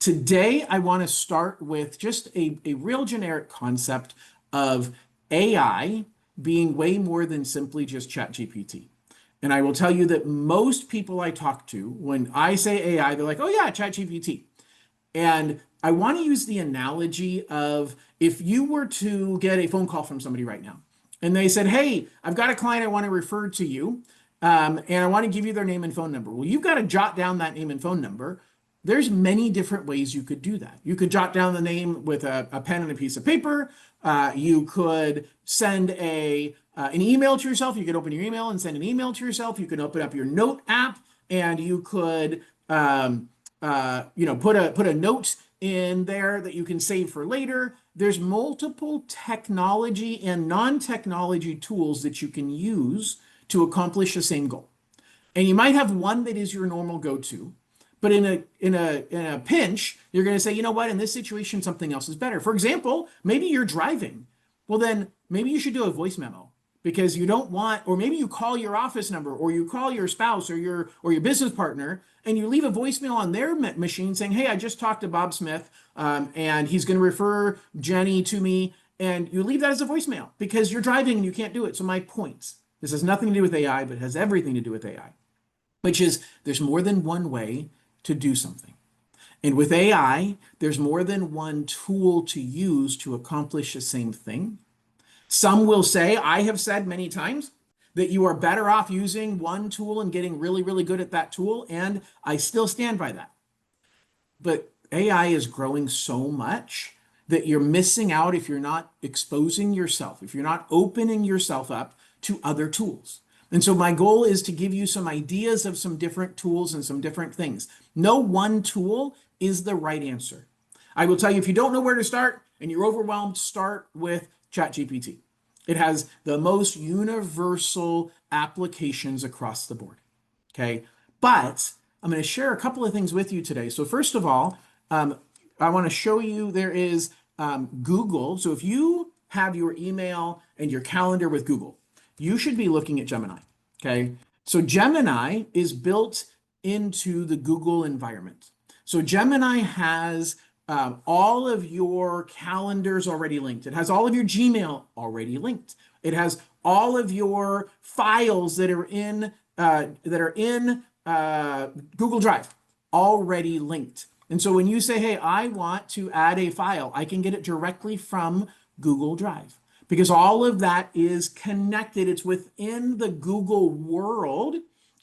Today, I want to start with just a real generic concept of AI being way more than simply just ChatGPT. And I will tell you that most people I talk to, when I say AI, they're like, oh yeah, ChatGPT. And I want to use the analogy of if you were to get a phone call from somebody right now, and they said, hey, I've got a client I want to refer to you, and I want to give you their name and phone number. Well, you've got to jot down that name and phone number. There's many different ways you could do that. You could jot down the name with a pen and a piece of paper. You could send an email to yourself. You could open your email and send an email to yourself. You could open up your note app and you could put a note in there that you can save for later. There's multiple technology and non-technology tools that you can use to accomplish the same goal. And you might have one that is your normal go-to, but in a pinch, you're going to say, you know what, in this situation, something else is better. For example, maybe you're driving. Well, then maybe you should do a voice memo because you don't want, or maybe you call your office number or you call your spouse or your business partner and you leave a voicemail on their machine saying, hey, I just talked to Bob Smith and he's going to refer Jenny to me. And you leave that as a voicemail because you're driving and you can't do it. So my point, this has nothing to do with AI, but has everything to do with AI, which is there's more than one way to do something. And with AI, there's more than one tool to use to accomplish the same thing. Some will say, I have said many times, that you are better off using one tool and getting really, really good at that tool. And I still stand by that. But AI is growing so much that you're missing out if you're not exposing yourself, if you're not opening yourself up to other tools. And so my goal is to give you some ideas of some different tools and some different things. No one tool is the right answer. I will tell you, if you don't know where to start and you're overwhelmed, start with ChatGPT. It has the most universal applications across the board. Okay. But I'm going to share a couple of things with you today. So first of all, I want to show you there is Google. So if you have your email and your calendar with Google, you should be looking at Gemini, okay? So Gemini is built into the Google environment. So Gemini has all of your calendars already linked. It has all of your Gmail already linked. It has all of your files that are in Google Drive already linked. And so when you say, hey, I want to add a file, I can get it directly from Google Drive. Because all of that is connected. It's within the Google world.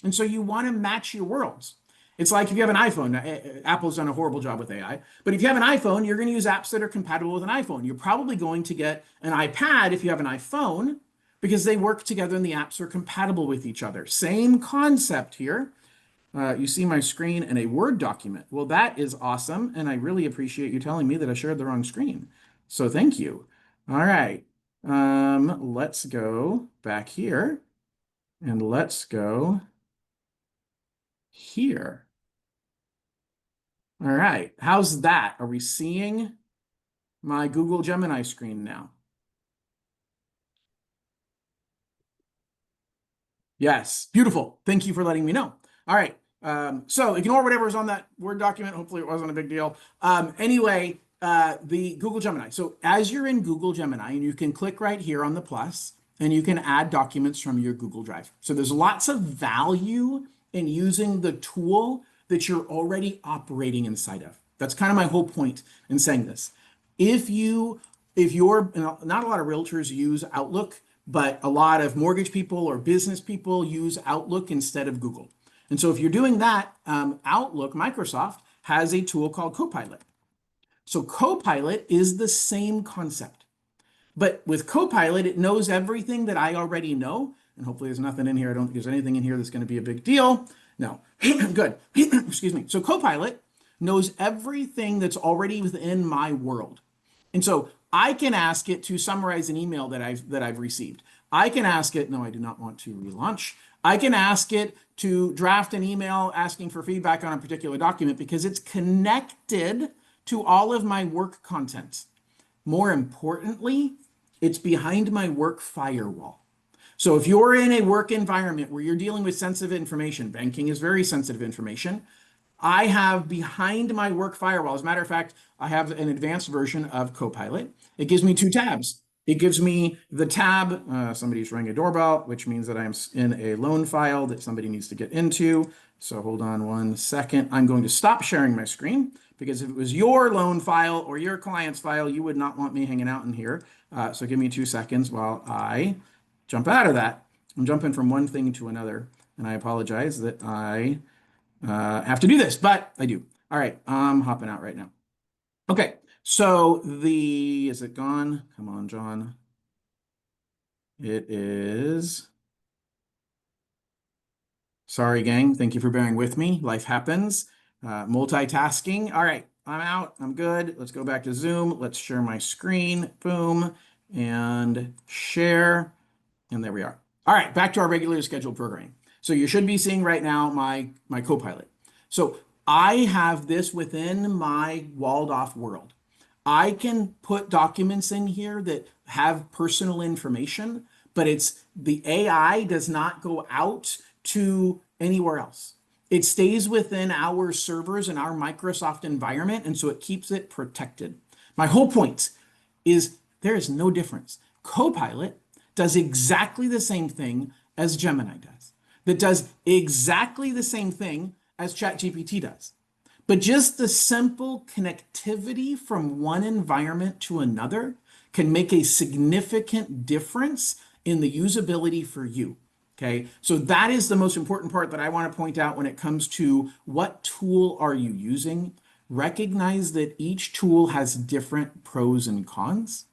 And so you want to match your worlds. It's like if you have an iPhone, Apple's done a horrible job with AI, but if you have an iPhone, you're going to use apps that are compatible with an iPhone. You're probably going to get an iPad if you have an iPhone because they work together and the apps are compatible with each other. Same concept here. You see my screen and a Word document. Well, that is awesome. And I really appreciate you telling me that I shared the wrong screen. So thank you. All right. Let's go back here and let's go here. All right, how's that? Are we seeing my Google Gemini screen now? Yes, beautiful. Thank you for letting me know. All right, so ignore whatever's on that Word document. Hopefully it wasn't a big deal. Anyway, the Google Gemini. So as you're in Google Gemini, and you can click right here on the plus, and you can add documents from your Google Drive. So there's lots of value in using the tool that you're already operating inside of. That's kind of my whole point in saying this. If you're, not a lot of realtors use Outlook, but a lot of mortgage people or business people use Outlook instead of Google. And so if you're doing that, Outlook, Microsoft, has a tool called Copilot. So Copilot is the same concept. But with Copilot, it knows everything that I already know. And hopefully there's nothing in here. I don't think there's anything in here that's going to be a big deal. No. Good. Excuse me. So Copilot knows everything that's already within my world. And so I can ask it to summarize an email that I've received. I can ask it, no, I do not want to relaunch. I can ask it to draft an email asking for feedback on a particular document because it's connected to all of my work content. More importantly, it's behind my work firewall. So if you're in a work environment where you're dealing with sensitive information, banking is very sensitive information, I have behind my work firewall. As a matter of fact, I have an advanced version of Copilot. It gives me two tabs. It gives me the tab, somebody's ringing a doorbell, which means that I'm in a loan file that somebody needs to get into. So hold on one second. I'm going to stop sharing my screen because if it was your loan file or your client's file, you would not want me hanging out in here. So give me 2 seconds while I jump out of that. I'm jumping from one thing to another, and I apologize that I have to do this, but I do. All right, I'm hopping out right now. Okay, so is it gone? Come on, John. It is. Sorry, gang. Thank you for bearing with me. Life happens. Multitasking. All right, I'm out. I'm good. Let's go back to Zoom. Let's share my screen. Boom. And share. And there we are. All right, back to our regularly scheduled programming. So you should be seeing right now my Copilot. So I have this within my walled off world. I can put documents in here that have personal information, but it's the AI does not go out to anywhere else. It stays within our servers and our Microsoft environment, and so it keeps it protected. My whole point is there is no difference. Copilot does exactly the same thing as Gemini does, that does exactly the same thing as ChatGPT does. But just the simple connectivity from one environment to another can make a significant difference in the usability for you. Okay, so that is the most important part that I want to point out when it comes to what tool are you using. Recognize that each tool has different pros and cons.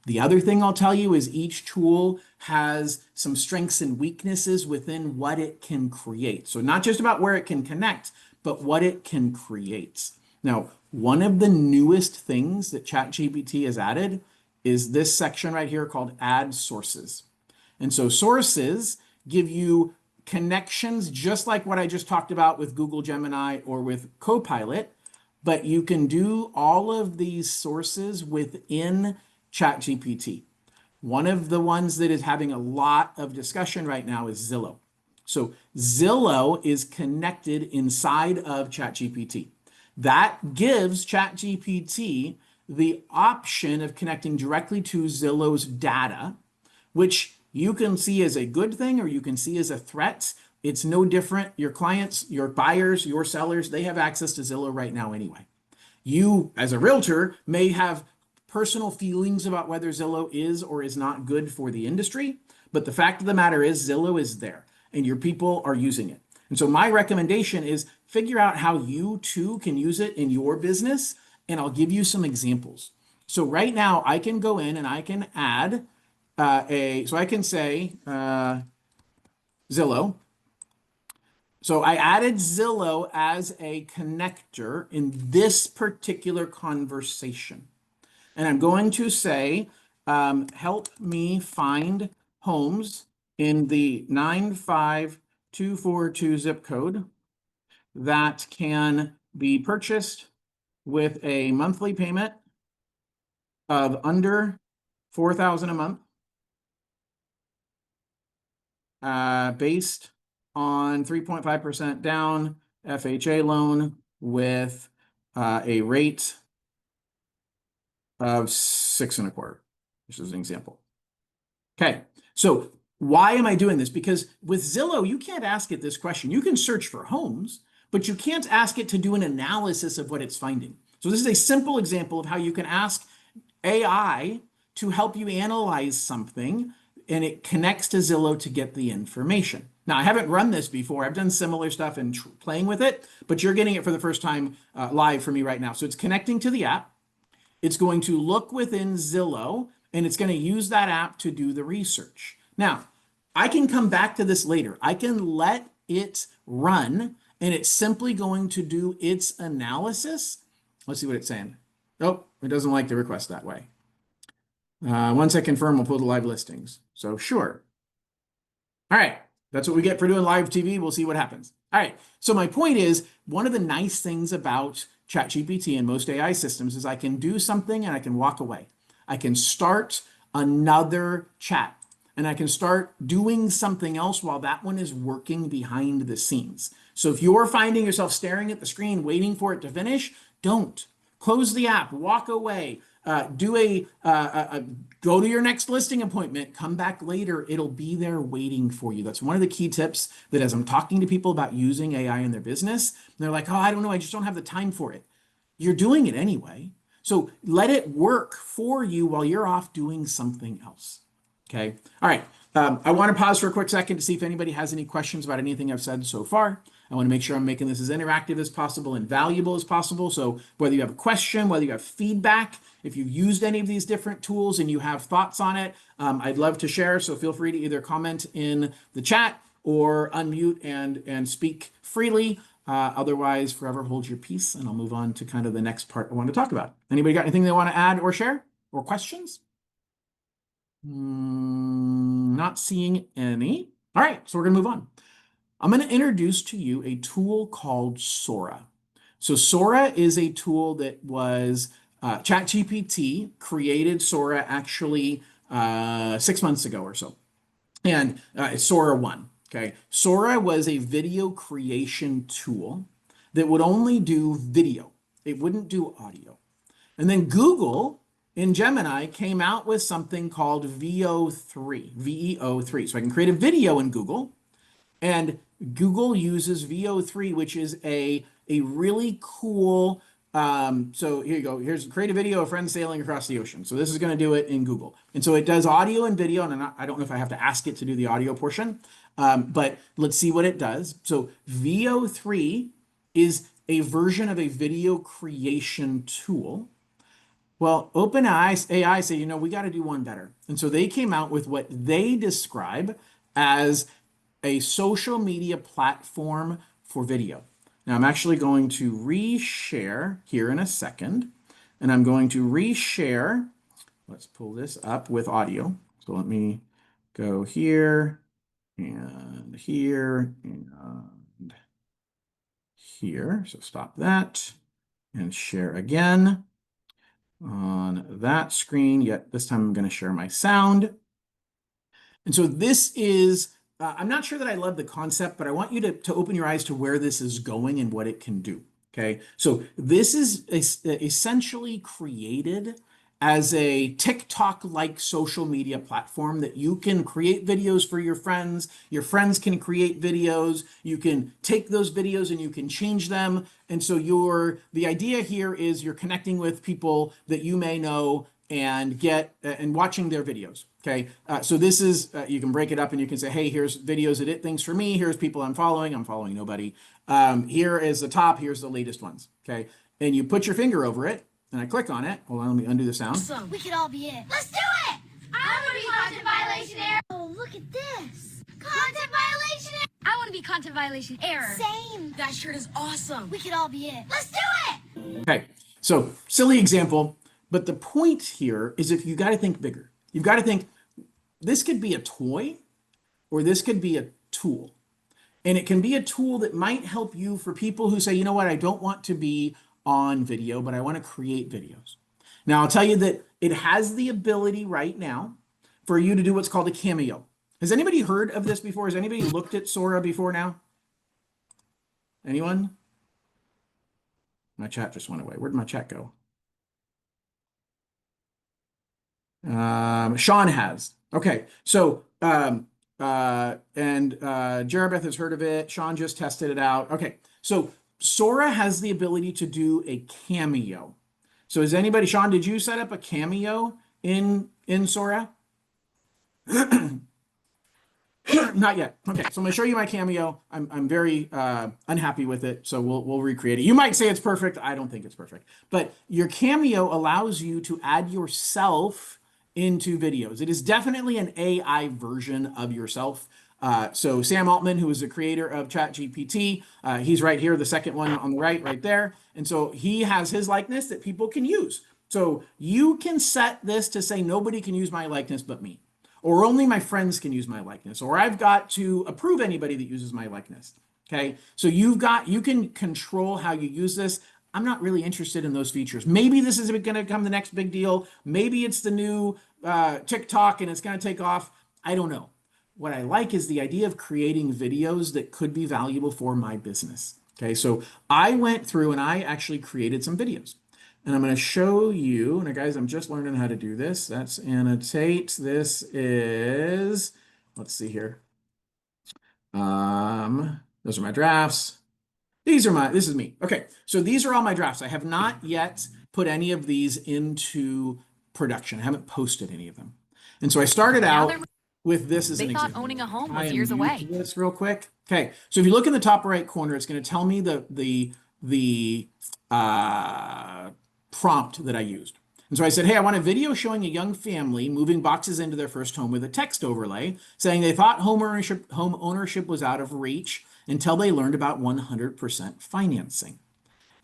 The other thing I'll tell you is each tool has some strengths and weaknesses within what it can create. So not just about where it can connect, but what it can create. Now, one of the newest things that ChatGPT has added is this section right here called Add Sources. And so sources give you connections just like what I just talked about with Google Gemini or with Copilot, but you can do all of these sources within ChatGPT. One of the ones that is having a lot of discussion right now is Zillow. So Zillow is connected inside of ChatGPT. That gives ChatGPT the option of connecting directly to Zillow's data, which you can see as a good thing or you can see as a threat. It's no different. Your clients, your buyers, your sellers, they have access to Zillow right now anyway. You, as a realtor, may have personal feelings about whether Zillow is or is not good for the industry, but the fact of the matter is Zillow is there and your people are using it. And so my recommendation is figure out how you too can use it in your business, and I'll give you some examples. So right now I can go in and I can add so I can say Zillow. So I added Zillow as a connector in this particular conversation. And I'm going to say, help me find homes in the 95242 zip code that can be purchased with a monthly payment of under 4,000 a month, based on 3.5% down FHA loan with a rate of 6.25, which is an example. Okay, so why am I doing this? Because with Zillow, you can't ask it this question. You can search for homes, but you can't ask it to do an analysis of what it's finding. So this is a simple example of how you can ask AI to help you analyze something, and it connects to Zillow to get the information. Now, I haven't run this before. I've done similar stuff and playing with it, but you're getting it for the first time live for me right now. So it's connecting to the app. It's going to look within Zillow, and it's going to use that app to do the research. Now, I can come back to this later. I can let it run, and it's simply going to do its analysis. Let's see what it's saying. Oh, it doesn't like the request that way. Once I confirm, we'll pull the live listings. So sure. All right, that's what we get for doing live TV. We'll see what happens. All right, so my point is, one of the nice things about ChatGPT and most AI systems is I can do something and I can walk away. I can start another chat. and I can start doing something else while that one is working behind the scenes. So if you're finding yourself staring at the screen waiting for it to finish, don't. Close the app, walk away, go to your next listing appointment, come back later. It'll be there waiting for you. That's one of the key tips that as I'm talking to people about using AI in their business, they're like, oh, I don't know, I just don't have the time for it. You're doing it anyway. So let it work for you while you're off doing something else. Okay. All right. I want to pause for a quick second to see if anybody has any questions about anything I've said so far. I want to make sure I'm making this as interactive as possible and valuable as possible. So whether you have a question, whether you have feedback, if you've used any of these different tools and you have thoughts on it, I'd love to share. So feel free to either comment in the chat or unmute and speak freely. Otherwise, forever hold your peace, and I'll move on to kind of the next part I want to talk about. Anybody got anything they want to add or share or questions? Not seeing any. All right, so we're going to move on. I'm going to introduce to you a tool called Sora. So Sora is a tool that was ChatGPT created Sora actually 6 months ago or so. And it's Sora 1. Okay. Sora was a video creation tool that would only do video. It wouldn't do audio. And then Google in Gemini came out with something called VO3, VEO3. So I can create a video in Google, and Google uses VO3, which is a really cool. So here you go. Here's create a video of friends sailing across the ocean. So this is going to do it in Google. And so it does audio and video. And I don't know if I have to ask it to do the audio portion, but let's see what it does. So VO3 is a version of a video creation tool. Well, OpenAI say, you know, we got to do one better. And so they came out with what they describe as a social media platform for video. Now I'm actually going to reshare here in a second, and I'm going to reshare. Let's pull this up with audio. So let me go here and here and here. So stop that and share again on that screen. Yet this time I'm going to share my sound. And so this is, I'm not sure that I love the concept, but I want you to open your eyes to where this is going and what it can do. Okay. So this is essentially created as a TikTok-like social media platform that you can create videos for your friends. Your friends can create videos. You can take those videos and you can change them. And so the idea here is you're connecting with people that you may know and watching their videos. Okay. So this is, you can break it up and you can say, hey, here's videos that it thinks for me. Here's people I'm following nobody. Here is the top. Here's the latest ones. Okay. And you put your finger over it and I click on it. Hold on, let me undo the sound. Awesome. We could all be it. Let's do it. I want to be content violation error. Oh, look at this. Content violation error. I want to be content violation error. Same. That shirt is awesome. We could all be it. Let's do it. Okay. So silly example, but the point here is if you got to think bigger. You've got to think this could be a toy or this could be a tool. And it can be a tool that might help you for people who say, you know what, I don't want to be on video, but I want to create videos. Now, I'll tell you that it has the ability right now for you to do what's called a cameo. Has anybody heard of this before? Has anybody looked at Sora before now? Anyone? My chat just went away. Where'd my chat go? Sean has. Okay, so Jerabeth has heard of it. Sean just tested it out. Okay, so Sora has the ability to do a cameo. So is anybody, Sean, did you set up a cameo in Sora? Not yet. Okay, so I'm gonna show you my cameo. I'm very unhappy with it, so we'll recreate it. You might say it's perfect. I don't think it's perfect. But your cameo allows you to add yourself into videos. It is definitely an AI version of yourself. So Sam Altman, who is the creator of ChatGPT, he's right here, the second one on the right there. And so he has his likeness that people can use. So you can set this to say nobody can use my likeness but me, or only my friends can use my likeness, or I've got to approve anybody that uses my likeness. Okay, so you can control how you use this. I'm not really interested in those features. Maybe this is going to become the next big deal. Maybe it's the new TikTok and it's going to take off. I don't know. What I like is the idea of creating videos that could be valuable for my business. Okay, so I went through and I actually created some videos. And I'm going to show you, and guys, I'm just learning how to do this. That's annotate. This is, let's see here. Those are my drafts. This is me. Okay, so these are all my drafts. I have not yet put any of these into production. I haven't posted any of them. And so I started out with this as an example. They thought owning a home was years away. This real quick. Okay, so if you look in the top right corner, it's going to tell me the prompt that I used. And so I said, hey, I want a video showing a young family moving boxes into their first home with a text overlay saying they thought home ownership was out of reach until they learned about 100% financing.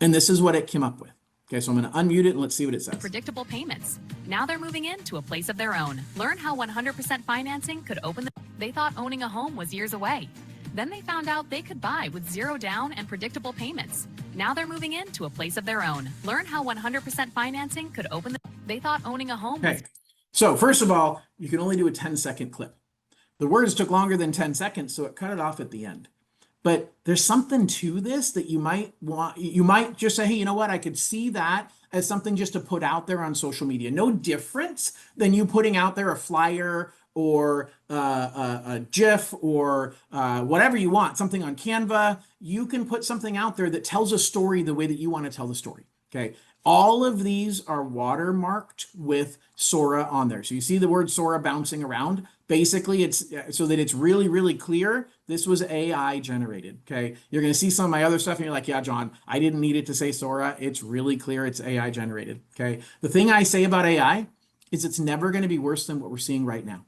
And this is what it came up with. Okay, so I'm going to unmute it and let's see what it says. Predictable payments. Now they're moving into a place of their own. Learn how 100% financing could open the... They thought owning a home was years away. Then they found out they could buy with zero down and predictable payments. Now they're moving into a place of their own. Learn how 100% financing could open the... They thought owning a home was... Okay, so first of all, you can only do a 10-second clip. The words took longer than 10 seconds, so it cut it off at the end. But there's something to this that you might want, you might just say, hey, you know what? I could see that as something just to put out there on social media. No difference than you putting out there a flyer or a GIF or whatever you want, something on Canva. You can put something out there that tells a story the way that you want to tell the story. Okay. All of these are watermarked with Sora on there. So you see the word Sora bouncing around. Basically, it's so that it's really, really clear. This was AI generated. Okay. You're going to see some of my other stuff and you're like, yeah, John, I didn't need it to say Sora. It's really clear it's AI generated. Okay. The thing I say about AI is it's never going to be worse than what we're seeing right now.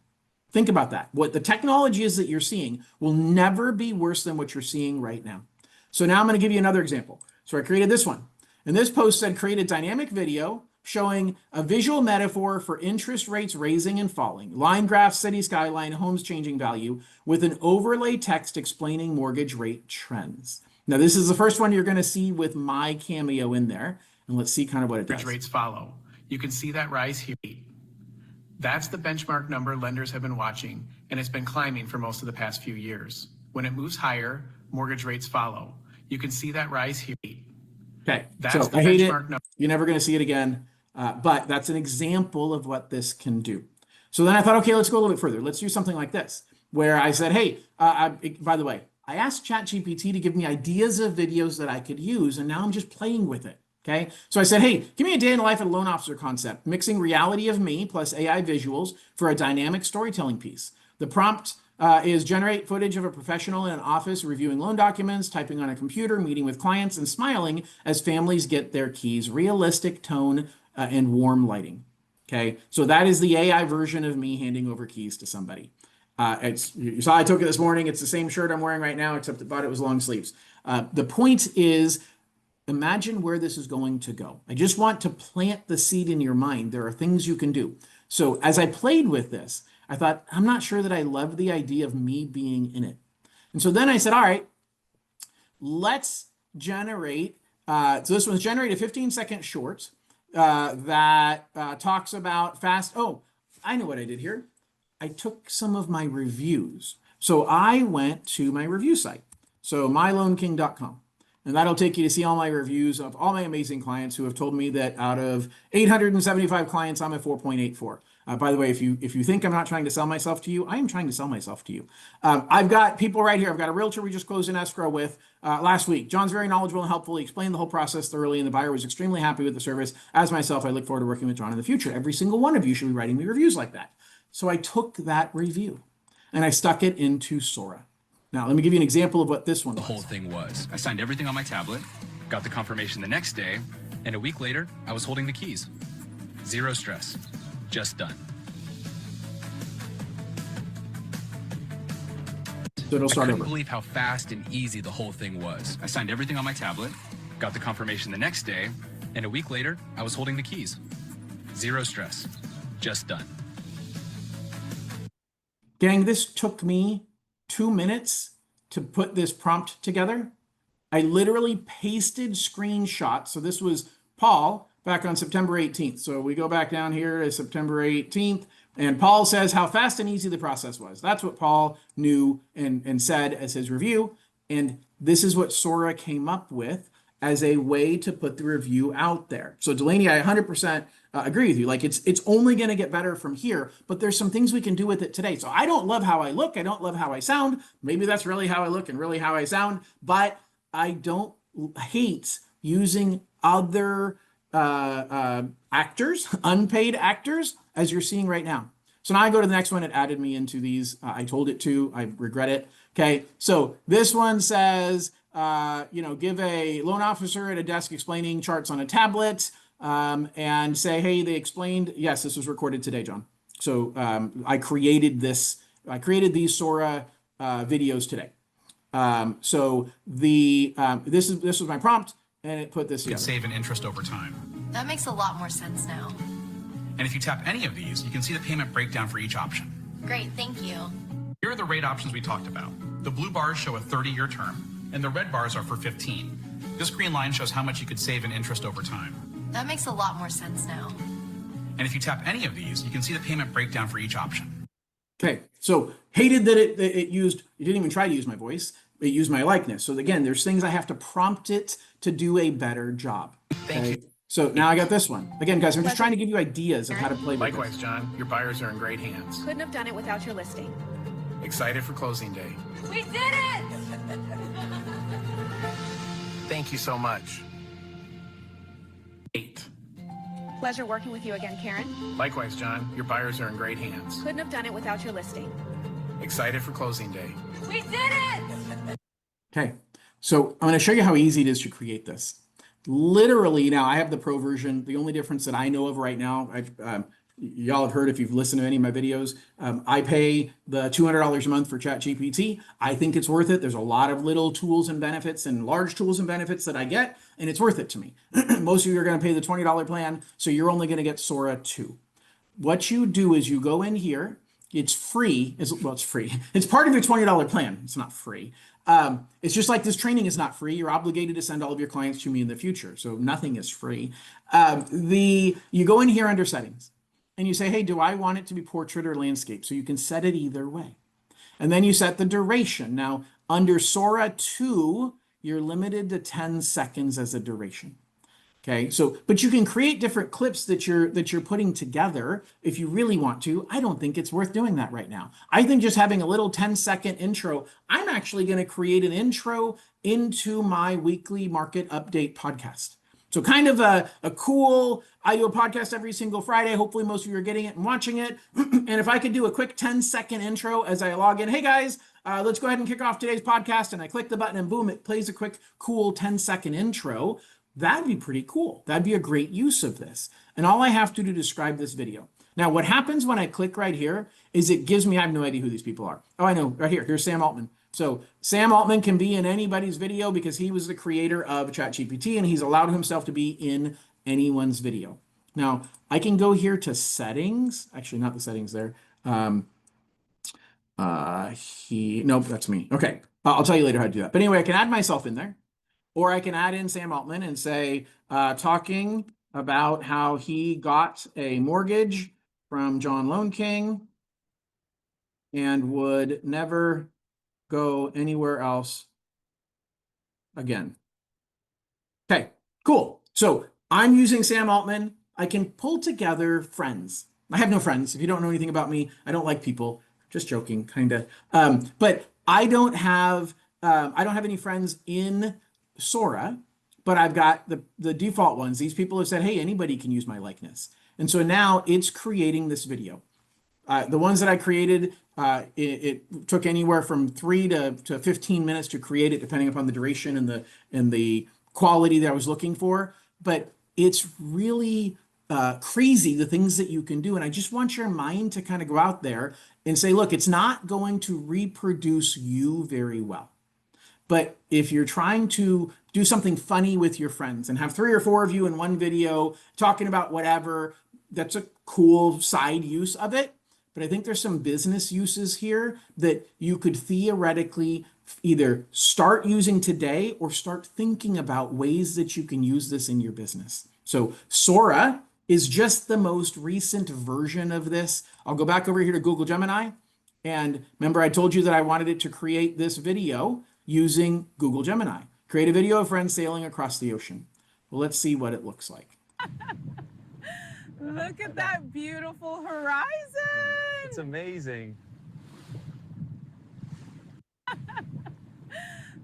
Think about that. What the technology is that you're seeing will never be worse than what you're seeing right now. So now I'm going to give you another example. So I created this one. And this post said, create a dynamic video showing a visual metaphor for interest rates rising and falling, line graph, city skyline, homes changing value, with an overlay text explaining mortgage rate trends. Now, this is the first one you're going to see with my cameo in there. And let's see kind of what it does. Mortgage rates follow. You can see that rise here. That's the benchmark number lenders have been watching, and it's been climbing for most of the past few years. When it moves higher, mortgage rates follow. You can see that rise here. Okay, that's so I hate it. You're never going to see it again, but that's an example of what this can do. So then I thought, okay, let's go a little bit further. Let's do something like this, where I said, hey, by the way, I asked ChatGPT to give me ideas of videos that I could use, and now I'm just playing with it. Okay, so I said, hey, give me a day in the life of a loan officer concept, mixing reality of me plus AI visuals for a dynamic storytelling piece. The prompt is generate footage of a professional in an office reviewing loan documents, typing on a computer, meeting with clients, and smiling as families get their keys. Realistic tone and warm lighting. Okay, so that is the AI version of me handing over keys to somebody. You saw I took it this morning. It's the same shirt I'm wearing right now, except I thought it was long sleeves. The point is, imagine where this is going to go. I just want to plant the seed in your mind. There are things you can do. So as I played with this, I thought, I'm not sure that I love the idea of me being in it. And so then I said, all right, let's generate, so this was generate a 15-second short that talks about fast. Oh, I know what I did here. I took some of my reviews. So I went to my review site. So myloanking.com. And that'll take you to see all my reviews of all my amazing clients who have told me that out of 875 clients, I'm a 4.84. By the way, if you think I'm not trying to sell myself to you, I am trying to sell myself to you. I've got people right here. I've got a realtor we just closed an escrow with last week. John's very knowledgeable and helpful. He explained the whole process thoroughly, and the buyer was extremely happy with the service. As myself, I look forward to working with John in the future. Every single one of you should be writing me reviews like that. So I took that review and I stuck it into Sora. Now, let me give you an example of what this one was. The whole thing was, I signed everything on my tablet, got the confirmation the next day, and a week later, I was holding the keys. Zero stress, just done. So it'll start I couldn't over. believe how fast and easy the whole thing was. I signed everything on my tablet, got the confirmation the next day, and a week later, I was holding the keys. Zero stress, just done. Gang, this took me 2 minutes to put this prompt together. I literally pasted screenshots. So this was Paul back on September 18th. So we go back down here to September 18th. And Paul says how fast and easy the process was. That's what Paul knew and said as his review. And this is what Sora came up with as a way to put the review out there. So Delaney, I 100% agree with you. Like it's only going to get better from here, but there's some things we can do with it today. So I don't love how I look. I don't love how I sound. Maybe that's really how I look and really how I sound, but I don't hate using other actors, unpaid actors, as you're seeing right now. So now I go to the next one. It added me into these. I told it to. I regret it. Okay. So this one says, give a loan officer at a desk explaining charts on a tablet, and say, hey, they explained. Yes, this was recorded today, John. So I created this. I created these Sora videos today. So this was my prompt, and it put this You can together. save an interest over time. That makes a lot more sense now. And if you tap any of these, you can see the payment breakdown for each option. Great, thank you. Here are the rate options we talked about. The blue bars show a 30-year term, and the red bars are for 15. This green line shows how much you could save in interest over time. That makes a lot more sense now. And if you tap any of these, you can see the payment breakdown for each option. Okay, so hated that it didn't even try to use my voice. It used my likeness. So again, there's things I have to prompt it to do a better job. Thank you. So now I got this one. Again, guys, I'm just trying to give you ideas of how to play with Likewise, John, your buyers are in great hands. Couldn't have done it without your listing. Excited for closing day. We did it! Thank you so much. 8. Pleasure working with you again, Karen. Likewise, John, your buyers are in great hands. Couldn't have done it without your listing. Excited for closing day. We did it! Okay, so I'm going to show you how easy it is to create this. Literally, now I have the pro version. The only difference that I know of right now, y'all have heard if you've listened to any of my videos, I pay the $200 a month for ChatGPT. I think it's worth it. There's a lot of little tools and benefits and large tools and benefits that I get, and it's worth it to me. Most of you are going to pay the $20 plan, so you're only going to get Sora 2. What you do is you go in here. It's free. It's free. It's part of your $20 plan. It's not free. It's just like this training is not free. You're obligated to send all of your clients to me in the future. So nothing is free. You go in here under settings and you say, hey, do I want it to be portrait or landscape? So you can set it either way. And then you set the duration. Now under Sora 2, you're limited to 10 seconds as a duration. Okay, so, but you can create different clips that you're putting together if you really want to. I don't think it's worth doing that right now. I think just having a little 10-second intro, I'm actually going to create an intro into my weekly market update podcast. So kind of a cool, I do a podcast every single Friday. Hopefully most of you are getting it and watching it. And if I could do a quick 10-second intro as I log in, hey guys, let's go ahead and kick off today's podcast. And I click the button and boom, it plays a quick, cool 10-second intro. That'd be pretty cool. That'd be a great use of this. And all I have to do to describe this video. Now, what happens when I click right here is it gives me, I have no idea who these people are. Oh, I know, right here. Here's Sam Altman. So Sam Altman can be in anybody's video because he was the creator of ChatGPT and he's allowed himself to be in anyone's video. Now, I can go here to settings. Actually, not the settings there. Nope, that's me. Okay, I'll tell you later how to do that. But anyway, I can add myself in there. Or I can add in Sam Altman and say, talking about how he got a mortgage from John Loan King and would never go anywhere else again. Okay, cool. So I'm using Sam Altman. I can pull together friends. I have no friends. If you don't know anything about me, I don't like people. Just joking, kind of. But I don't have any friends in Sora, but I've got the default ones. These people have said, hey, anybody can use my likeness. And so now it's creating this video. The ones that I created, it took anywhere from 3 to 15 minutes to create it, depending upon the duration and the quality that I was looking for. But it's really crazy, the things that you can do. And I just want your mind to kind of go out there and say, look, it's not going to reproduce you very well. But if you're trying to do something funny with your friends and have 3 or 4 of you in one video talking about whatever, that's a cool side use of it. But I think there's some business uses here that you could theoretically either start using today or start thinking about ways that you can use this in your business. So Sora is just the most recent version of this. I'll go back over here to Google Gemini. And remember, I told you that I wanted it to create this video using Google Gemini. Create a video of friends sailing across the ocean. Well, let's see what it looks like. Look at that beautiful horizon. It's amazing.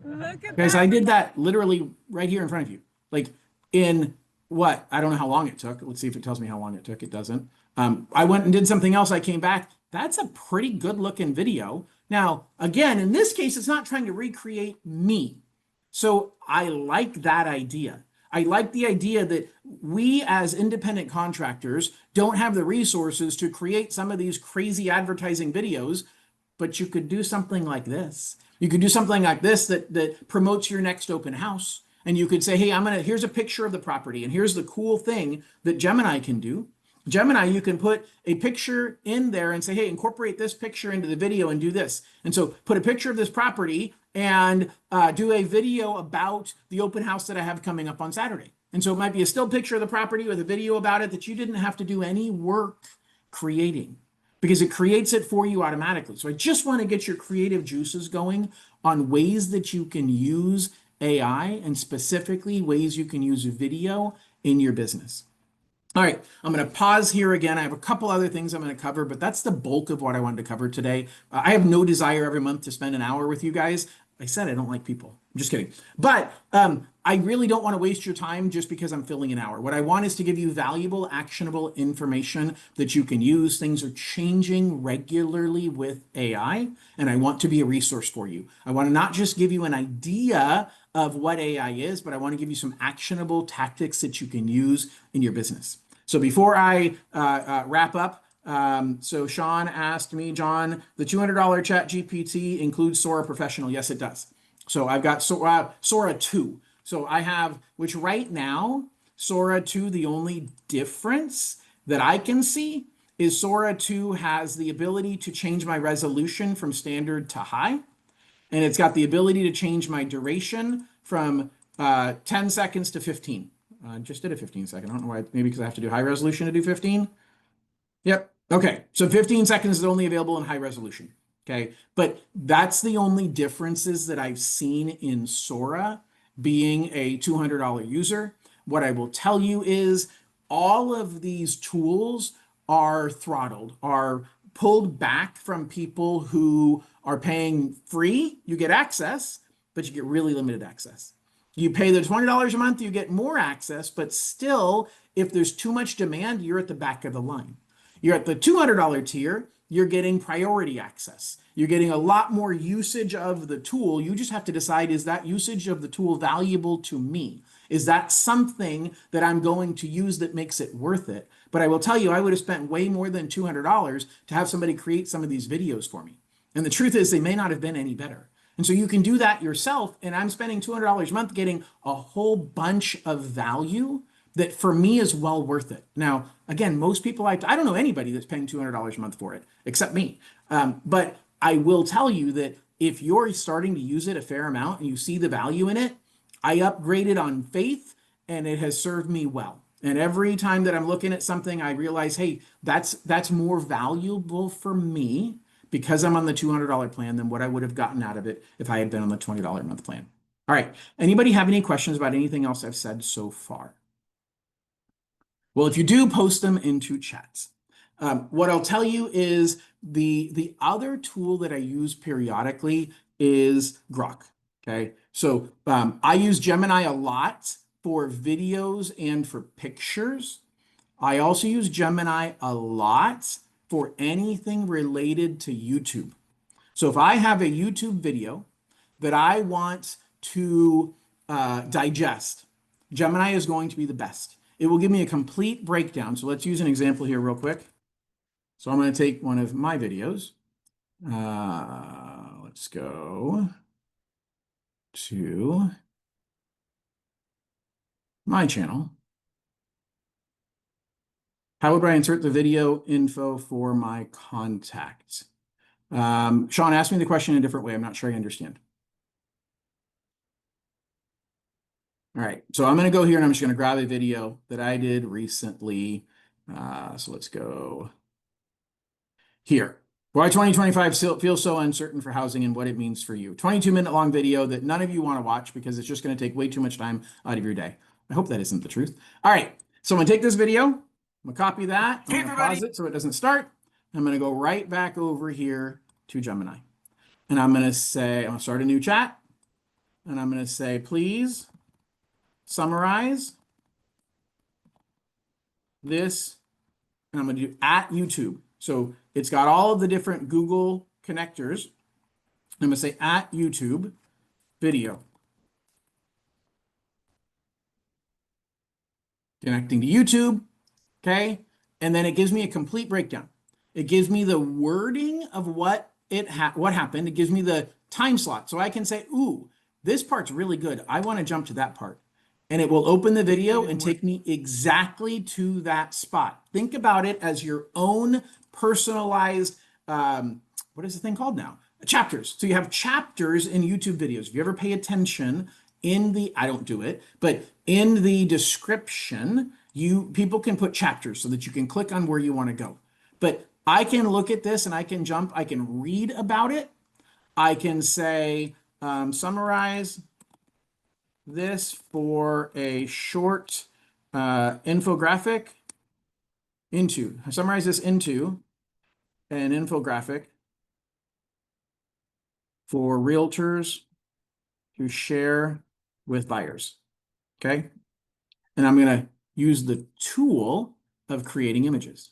Look at Guys, that. I did that literally right here in front of you. Like in what? I don't know how long it took. Let's see if it tells me how long it took. It doesn't. I went and did something else. I came back. That's a pretty good looking video. Now, again, in this case, it's not trying to recreate me. So I like that idea. I like the idea that we as independent contractors don't have the resources to create some of these crazy advertising videos, but you could do something like this. You could do something like this that promotes your next open house. And you could say, hey, here's a picture of the property. And here's the cool thing that Gemini can do. Gemini, you can put a picture in there and say, hey, incorporate this picture into the video and do this. And so put a picture of this property and do a video about the open house that I have coming up on Saturday. And so it might be a still picture of the property with a video about it that you didn't have to do any work creating, because it creates it for you automatically. So I just want to get your creative juices going on ways that you can use AI, and specifically ways you can use video in your business. All right, I'm going to pause here again. I have a couple other things I'm going to cover, but that's the bulk of what I wanted to cover today. I have no desire every month to spend an hour with you guys. I said I don't like people. I'm just kidding. But I really don't want to waste your time just because I'm filling an hour. What I want is to give you valuable, actionable information that you can use. Things are changing regularly with AI, and I want to be a resource for you. I want to not just give you an idea of what AI is, but I want to give you some actionable tactics that you can use in your business. So before I wrap up, so Sean asked me, John, the $200 Chat GPT includes Sora Professional. Yes, it does. So I've got Sora 2. So I have, which right now, Sora 2, the only difference that I can see is Sora 2 has the ability to change my resolution from standard to high. And it's got the ability to change my duration from 10 seconds to 15. I just did a 15 second. I don't know why. Maybe because I have to do high resolution to do 15. Yep. Okay. So 15 seconds is only available in high resolution. Okay. But that's the only differences that I've seen in Sora being a $200 user. What I will tell you is all of these tools are throttled, are pulled back from people who are paying free. You get access, but you get really limited access. You pay the $20 a month, you get more access, but still, if there's too much demand, you're at the back of the line. You're at the $200 tier, you're getting priority access. You're getting a lot more usage of the tool. You just have to decide, is that usage of the tool valuable to me? Is that something that I'm going to use that makes it worth it? But I will tell you, I would have spent way more than $200 to have somebody create some of these videos for me. And the truth is, they may not have been any better. And so you can do that yourself. And I'm spending $200 a month getting a whole bunch of value that for me is well worth it. Now, again, most people I don't know anybody that's paying $200 a month for it, except me. But I will tell you that if you're starting to use it a fair amount and you see the value in it, I upgraded on faith and it has served me well. And every time that I'm looking at something, I realize, hey, that's more valuable for me because I'm on the $200 plan than what I would have gotten out of it if I had been on the $20 a month plan. All right. Anybody have any questions about anything else I've said so far? Well, if you do, post them into chats. What I'll tell you is the other tool that I use periodically is Grok. Okay. So I use Gemini a lot for videos and for pictures. I also use Gemini a lot for anything related to YouTube. So if I have a YouTube video that I want to digest, Gemini is going to be the best. It will give me a complete breakdown. So let's use an example here real quick. So I'm going to take one of my videos. Let's go to my channel. How would I insert the video info for my contacts? Sean asked me the question in a different way. I'm not sure I understand. All right, so I'm going to go here and I'm just going to grab a video that I did recently. So let's go here. Why 2025 feels so uncertain for housing and what it means for you. 22-minute long video that none of you want to watch because it's just going to take way too much time out of your day. I hope that isn't the truth. All right, so I'm going to take this video. I'm going to copy that. I'm going to pause it so it doesn't start. I'm going to go right back over here to Gemini. And I'm going to say, I'm going to start a new chat. And I'm going to say, please summarize this. And I'm going to do at YouTube. So it's got all of the different Google connectors. I'm going to say at YouTube video. Connecting to YouTube. Okay. And then it gives me a complete breakdown. It gives me the wording of what happened. It gives me the time slot. So I can say, ooh, this part's really good. I want to jump to that part. And it will open the video and take me exactly to that spot. Think about it as your own personalized, what is the thing called now? Chapters. So you have chapters in YouTube videos. If you ever pay attention in the, I don't do it, but in the description, people can put chapters so that you can click on where you want to go. But I can look at this and I can jump, I can read about it. I can say, summarize this for a short infographic summarize this into an infographic for realtors to share with buyers. Okay. And I'm going to use the tool of creating images.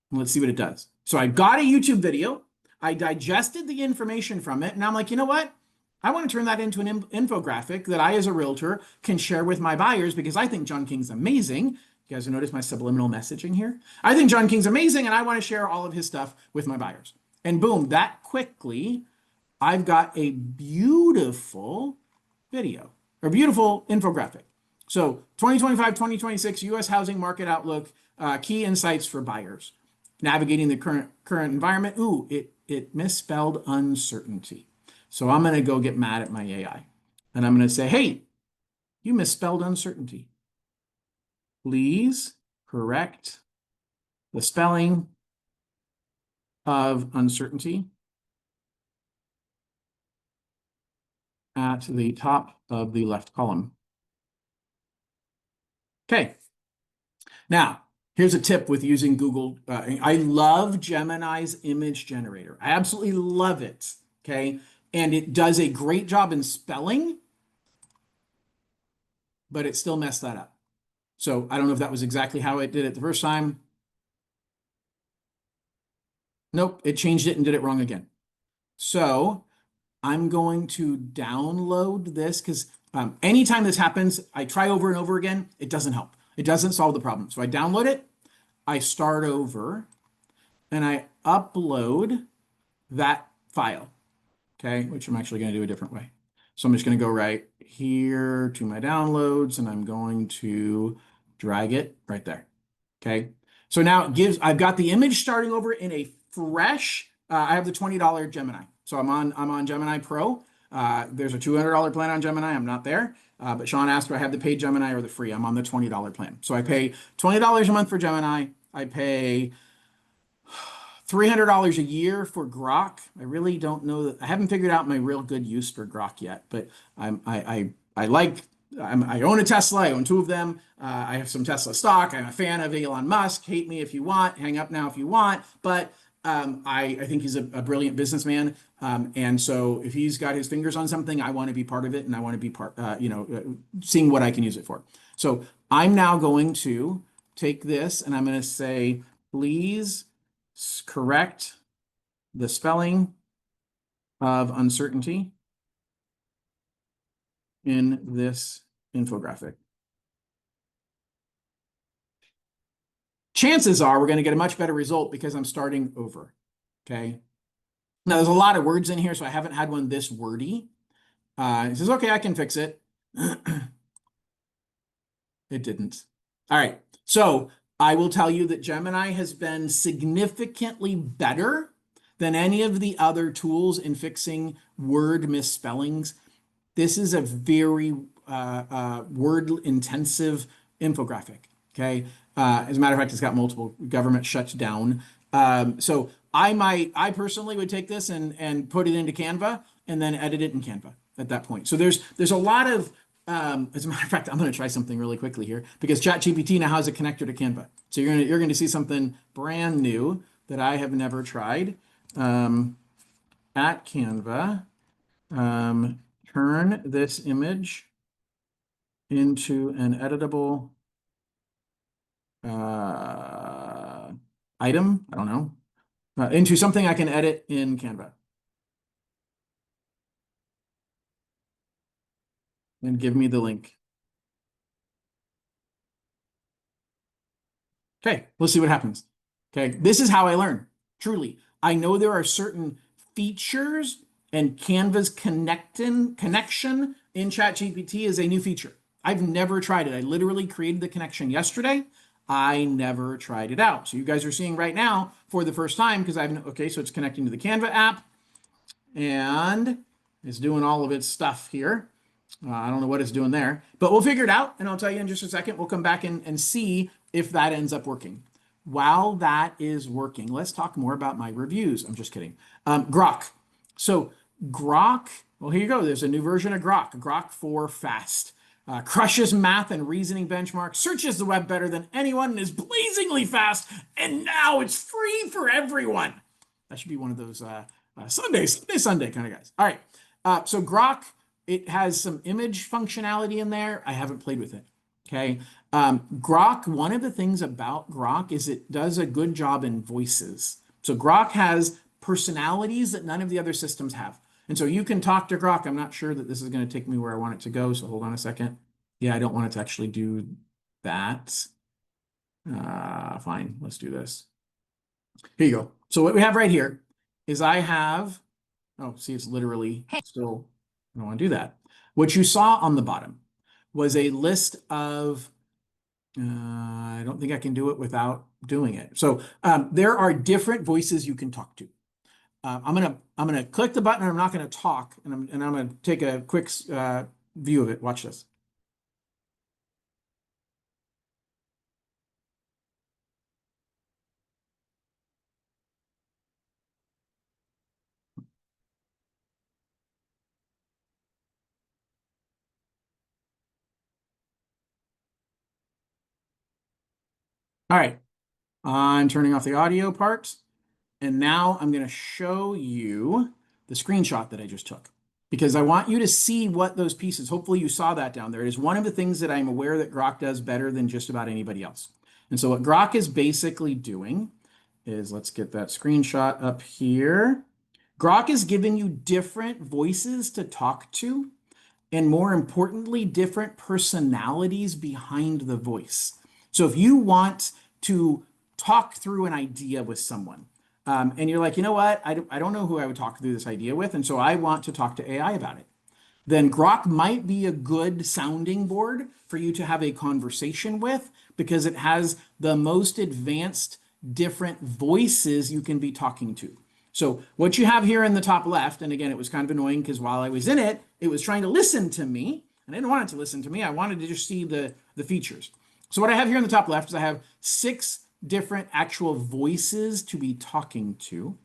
And let's see what it does. So I got a YouTube video. I digested the information from it. And I'm like, you know what? I want to turn that into an infographic that I, as a realtor, can share with my buyers because I think John King's amazing. You guys notice my subliminal messaging here? I think John King's amazing, and I want to share all of his stuff with my buyers. And boom, that quickly, I've got a beautiful video, or beautiful infographic. So 2025, 2026 U.S. housing market outlook, key insights for buyers, navigating the current environment. Ooh, it misspelled uncertainty. So I'm going to go get mad at my AI. And I'm going to say, hey, you misspelled uncertainty. Please correct the spelling of uncertainty at the top of the left column. Okay. Now, here's a tip with using Google. I love Gemini's image generator. I absolutely love it. Okay. And it does a great job in spelling, but it still messed that up. So I don't know if that was exactly how it did it the first time. Nope, it changed it and did it wrong again. So I'm going to download this because anytime this happens, I try over and over again. It doesn't help. It doesn't solve the problem. So I download it, I start over, and I upload that file, okay, which I'm actually going to do a different way. So I'm just going to go right here to my downloads, and I'm going to drag it right there, okay? So now I've got the image starting over in a fresh, I have the $20 Gemini. So I'm on Gemini Pro. There's a $200 plan on Gemini. I'm not there. But Sean asked if I have the paid Gemini or the free. I'm on the $20 plan. So I pay $20 a month for Gemini. I pay $300 a year for Grok. I really don't know that. I haven't figured out my real good use for Grok yet, but I own a Tesla. I own two of them. I have some Tesla stock. I'm a fan of Elon Musk. Hate me if you want. Hang up now if you want. But I think he's a brilliant businessman. And so if he's got his fingers on something, I want to be part of it, and I want to be seeing what I can use it for. So I'm now going to take this and I'm going to say, please correct the spelling of uncertainty in this infographic. Chances are we're going to get a much better result because I'm starting over, okay? Now, there's a lot of words in here, so I haven't had one this wordy. It says, okay, I can fix it. It didn't. All right, so I will tell you that Gemini has been significantly better than any of the other tools in fixing word misspellings. This is a very word-intensive infographic. Okay. As a matter of fact, it's got multiple government shut down. So I personally would take this and put it into Canva and then edit it in Canva at that point. So there's a lot of, as a matter of fact, I'm going to try something really quickly here because ChatGPT now has a connector to Canva. So you're going to see something brand new that I have never tried. At Canva, turn this image into an editable item. I don't know. Into something I can edit in Canva. And give me the link. Okay, let's see what happens. Okay, this is how I learn. Truly, I know there are certain features, and Canva's connection in ChatGPT is a new feature. I've never tried it. I literally created the connection yesterday. I never tried it out. So you guys are seeing right now for the first time because okay, so it's connecting to the Canva app and it's doing all of its stuff here. I don't know what it's doing there, but we'll figure it out. And I'll tell you in just a second. We'll come back and see if that ends up working. While that is working, let's talk more about my reviews. I'm just kidding. Grok. So Grok, well, here you go. There's a new version of Grok 4 Fast. Crushes math and reasoning benchmarks, searches the web better than anyone, and is blazingly fast. And now it's free for everyone. That should be one of those Sunday kind of guys. All right. So Grok, it has some image functionality in there. I haven't played with it. Okay. Grok, one of the things about Grok is it does a good job in voices. So Grok has personalities that none of the other systems have. And so you can talk to Grok. I'm not sure that this is going to take me where I want it to go. So hold on a second. Yeah, I don't want it to actually do that. Fine, let's do this. Here you go. So what we have right here is I have, oh, see, it's literally still, I don't want to do that. What you saw on the bottom was a list of, I don't think I can do it without doing it. So there are different voices you can talk to. I'm gonna click the button and I'm not gonna talk and I'm gonna take a quick view of it. Watch this. All right, I'm turning off the audio part. And now I'm going to show you the screenshot that I just took because I want you to see what those pieces, hopefully you saw that down there. It is one of the things that I'm aware that Grok does better than just about anybody else. And so what Grok is basically doing is, let's get that screenshot up here. Grok is giving you different voices to talk to, and more importantly, different personalities behind the voice. So if you want to talk through an idea with someone, and you're like, you know what, I don't know who I would talk through this idea with, and so I want to talk to AI about it, then Grok might be a good sounding board for you to have a conversation with because it has the most advanced different voices you can be talking to. So what you have here in the top left, and again, it was kind of annoying because while I was in it, it was trying to listen to me. And I didn't want it to listen to me. I wanted to just see the features. So what I have here in the top left is I have 6 different actual voices to be talking to.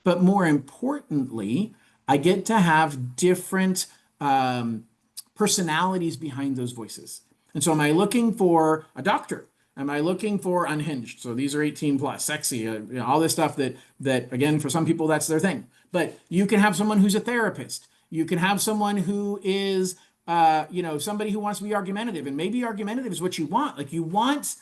But more importantly, I get to have different personalities behind those voices. And so am I looking for a doctor? Am I looking for unhinged? So these are 18 plus, sexy, all this stuff that again, for some people, that's their thing. But you can have someone who's a therapist. You can have someone who is, somebody who wants to be argumentative. And maybe argumentative is what you want. Like you want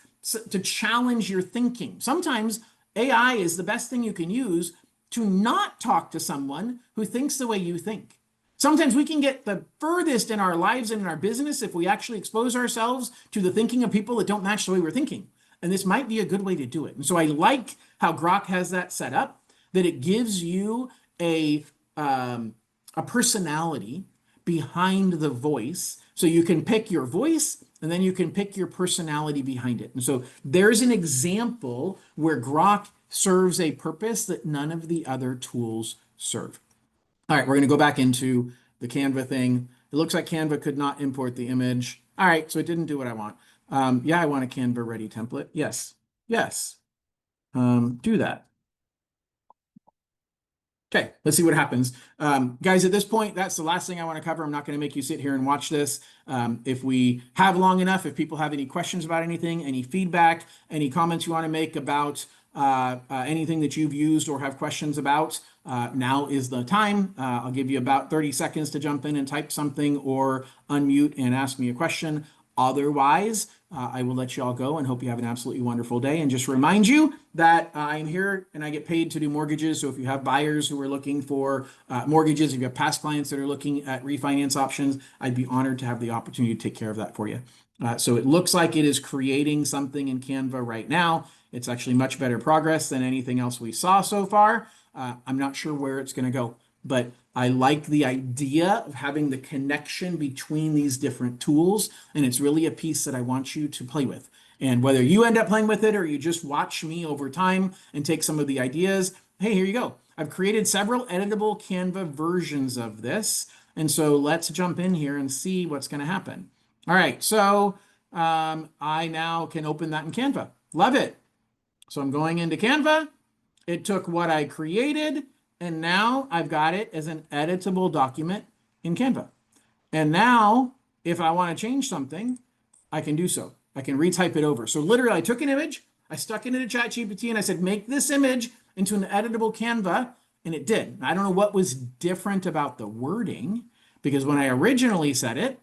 to challenge your thinking. Sometimes AI is the best thing you can use to not talk to someone who thinks the way you think. Sometimes we can get the furthest in our lives and in our business if we actually expose ourselves to the thinking of people that don't match the way we're thinking. And this might be a good way to do it. And so I like how Grok has that set up, that it gives you a personality behind the voice. So you can pick your voice and then you can pick your personality behind it. And so there's an example where Grok serves a purpose that none of the other tools serve. All right, we're going to go back into the Canva thing. It looks like Canva could not import the image. All right, so it didn't do what I want. Yeah, I want a Canva ready template. Yes. Yes. Do that. Okay, let's see what happens. Guys, at this point, that's the last thing I want to cover. I'm not going to make you sit here and watch this. If we have long enough, if people have any questions about anything, any feedback, any comments you want to make about anything that you've used or have questions about, now is the time. I'll give you about 30 seconds to jump in and type something or unmute and ask me a question. Otherwise, I will let you all go and hope you have an absolutely wonderful day. And just remind you that I'm here and I get paid to do mortgages. So if you have buyers who are looking for mortgages, if you have past clients that are looking at refinance options, I'd be honored to have the opportunity to take care of that for you. So it looks like it is creating something in Canva right now. It's actually much better progress than anything else we saw so far. I'm not sure where it's going to go, but I like the idea of having the connection between these different tools. And it's really a piece that I want you to play with. And whether you end up playing with it or you just watch me over time and take some of the ideas, hey, here you go. I've created several editable Canva versions of this. And so let's jump in here and see what's going to happen. All right, so I now can open that in Canva. Love it. So I'm going into Canva. It took what I created, and now I've got it as an editable document in Canva. And now, if I want to change something, I can do so. I can retype it over. So literally, I took an image, I stuck it into ChatGPT, and I said, make this image into an editable Canva, and it did. I don't know what was different about the wording, because when I originally said it,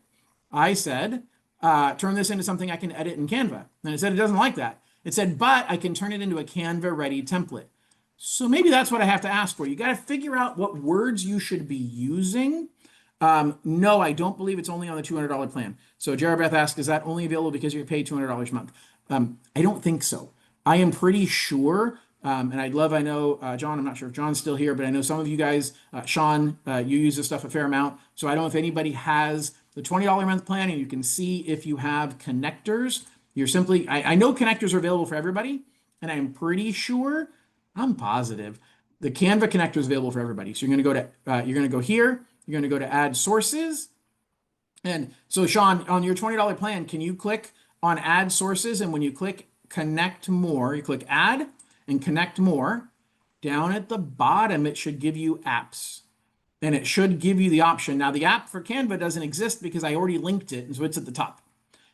I said, turn this into something I can edit in Canva. And it said it doesn't like that. It said, but I can turn it into a Canva ready template. So maybe that's what I have to ask for. You got to figure out what words you should be using. No, I don't believe it's only on the $200 plan. So Jarabeth asked, is that only available because you're paid $200 a month? I don't think so. I am pretty sure, and I'd love, I know, John, I'm not sure if John's still here, but I know some of you guys, Sean, you use this stuff a fair amount. So I don't know if anybody has the $20 a month plan and you can see if you have connectors. You're simply, I know connectors are available for everybody, and I'm pretty sure, I'm positive, the Canva connector is available for everybody. So you're going to go to, you're going to go here, you're going to go to add sources. And so Sean, on your $20 plan, can you click on add sources? And when you click connect more, you click add and connect more. Down at the bottom, it should give you apps. And it should give you the option. Now the app for Canva doesn't exist because I already linked it. And so it's at the top.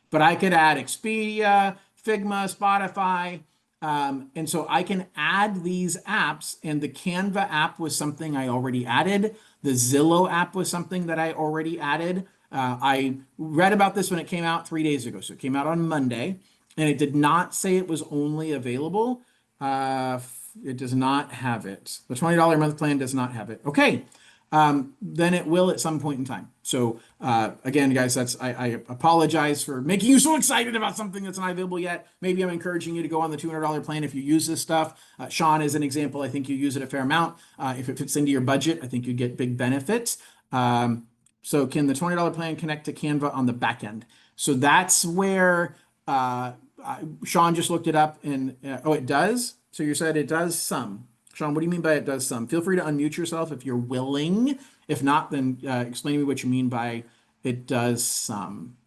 But I could add Expedia, Figma, Spotify. And so I can add these apps, and the Canva app was something I already added. The Zillow app was something that I already added. I read about this when it came out 3 days ago. So it came out on Monday, and it did not say it was only available. It does not have it. The $20 a month plan does not have it. Okay. Then it will at some point in time. So again, guys, I apologize for making you so excited about something that's not available yet. Maybe I'm encouraging you to go on the $200 plan if you use this stuff. Sean is an example. I think you use it a fair amount. If it fits into your budget, I think you get big benefits. So can the $20 plan connect to Canva on the back end? So that's where Sean just looked it up, and oh, it does. So you said it does some. Sean, what do you mean by it does some? Feel free to unmute yourself if you're willing. If not, then explain to me what you mean by it does some.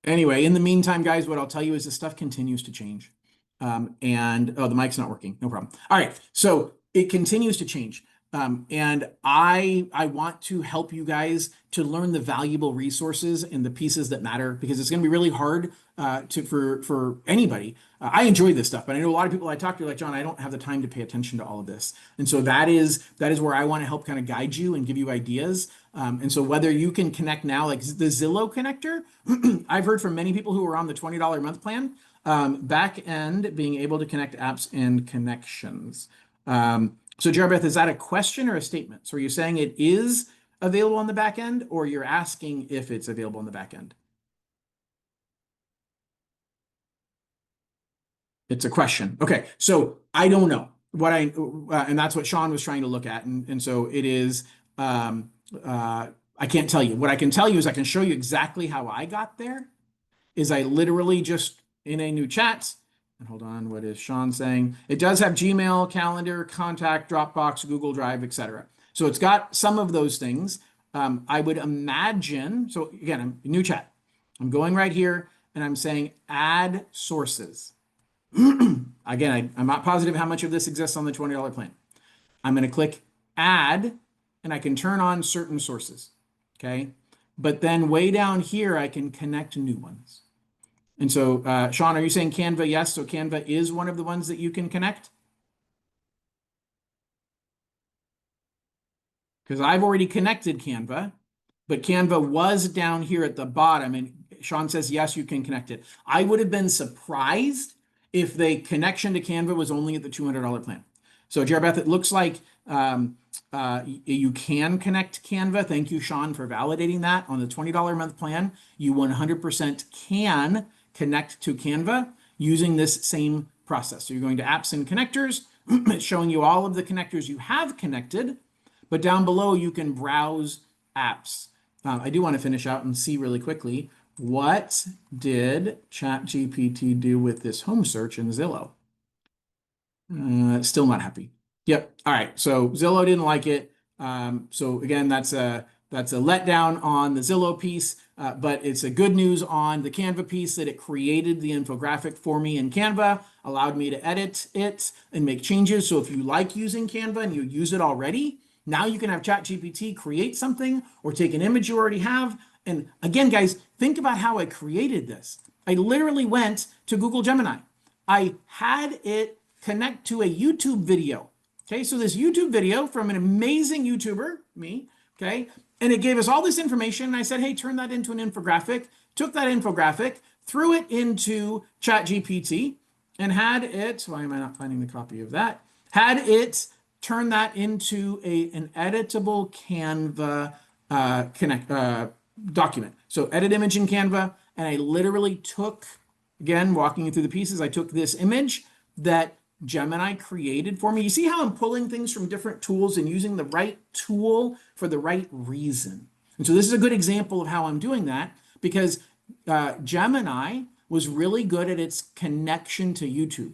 Anyway, in the meantime, guys, what I'll tell you is this stuff continues to change. And oh, the mic's not working. No problem. All right. So it continues to change. And I want to help you guys to learn the valuable resources and the pieces that matter, because it's going to be really hard for anybody. I enjoy this stuff, but I know a lot of people I talk to are like, John, I don't have the time to pay attention to all of this. And so that is where I want to help kind of guide you and give you ideas. And so whether you can connect now, like the Zillow connector, I've heard from many people who are on the $20 a month plan, back end being able to connect apps and connections. So Jarabeth, is that a question or a statement? So are you saying it is available on the back end, or you're asking if it's available on the back end? It's a question. Okay, so I don't know what and that's what Sean was trying to look at, and so it is. I can't tell you. What I can tell you is I can show you exactly how I got there. Is I literally just in a new chat. And hold on, what is Sean saying? It does have Gmail, Calendar, Contact, Dropbox, Google Drive, etc. So it's got some of those things. I would imagine, so again, I'm new chat. I'm going right here and I'm saying add sources. Again, I'm not positive how much of this exists on the $20 plan. I'm going to click add and I can turn on certain sources. Okay. But then way down here, I can connect new ones. And so, Sean, are you saying Canva? Yes. So Canva is one of the ones that you can connect? Because I've already connected Canva, but Canva was down here at the bottom. And Sean says, yes, you can connect it. I would have been surprised if the connection to Canva was only at the $200 plan. So, Jerabeth, it looks like you can connect Canva. Thank you, Sean, for validating that. On the $20 a month plan, you 100% can connect to Canva using this same process. So you're going to apps and connectors. It's showing you all of the connectors you have connected, but down below you can browse apps. I do want to finish out and see really quickly, what did ChatGPT do with this home search in Zillow? Still not happy. Yep. All right. So Zillow didn't like it. So again, that's a letdown on the Zillow piece, but it's a good news on the Canva piece that it created the infographic for me in Canva, allowed me to edit it and make changes. So if you like using Canva and you use it already, now you can have ChatGPT create something or take an image you already have. And again, guys, think about how I created this. I literally went to Google Gemini. I had it connect to a YouTube video. Okay, so this YouTube video from an amazing YouTuber, me, okay, and it gave us all this information. And I said, hey, turn that into an infographic, took that infographic, threw it into ChatGPT, and had it, why am I not finding the copy of that? Had it turn that into an editable Canva document. So edit image in Canva, and I literally took, again, walking you through the pieces, I took this image that Gemini created for me. You see how I'm pulling things from different tools and using the right tool for the right reason. And so this is a good example of how I'm doing that, because Gemini was really good at its connection to YouTube.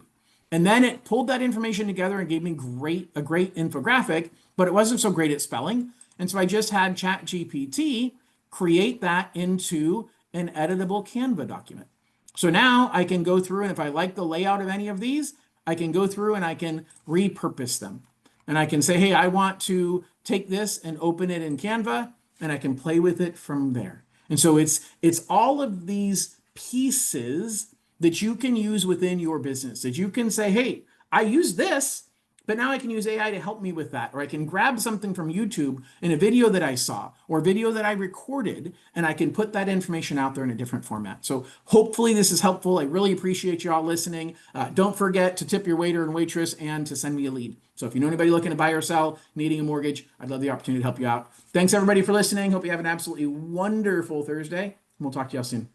And then it pulled that information together and gave me a great infographic, but it wasn't so great at spelling. And so I just had ChatGPT create that into an editable Canva document. So now I can go through, and if I like the layout of any of these, I can go through and I can repurpose them. And I can say, hey, I want to take this and open it in Canva, and I can play with it from there. And so it's all of these pieces that you can use within your business, that you can say, hey, I use this, but now I can use AI to help me with that. Or I can grab something from YouTube in a video that I saw or a video that I recorded, and I can put that information out there in a different format. So hopefully this is helpful. I really appreciate you all listening. Don't forget to tip your waiter and waitress and to send me a lead. So if you know anybody looking to buy or sell, needing a mortgage, I'd love the opportunity to help you out. Thanks everybody for listening. Hope you have an absolutely wonderful Thursday, and we'll talk to y'all soon.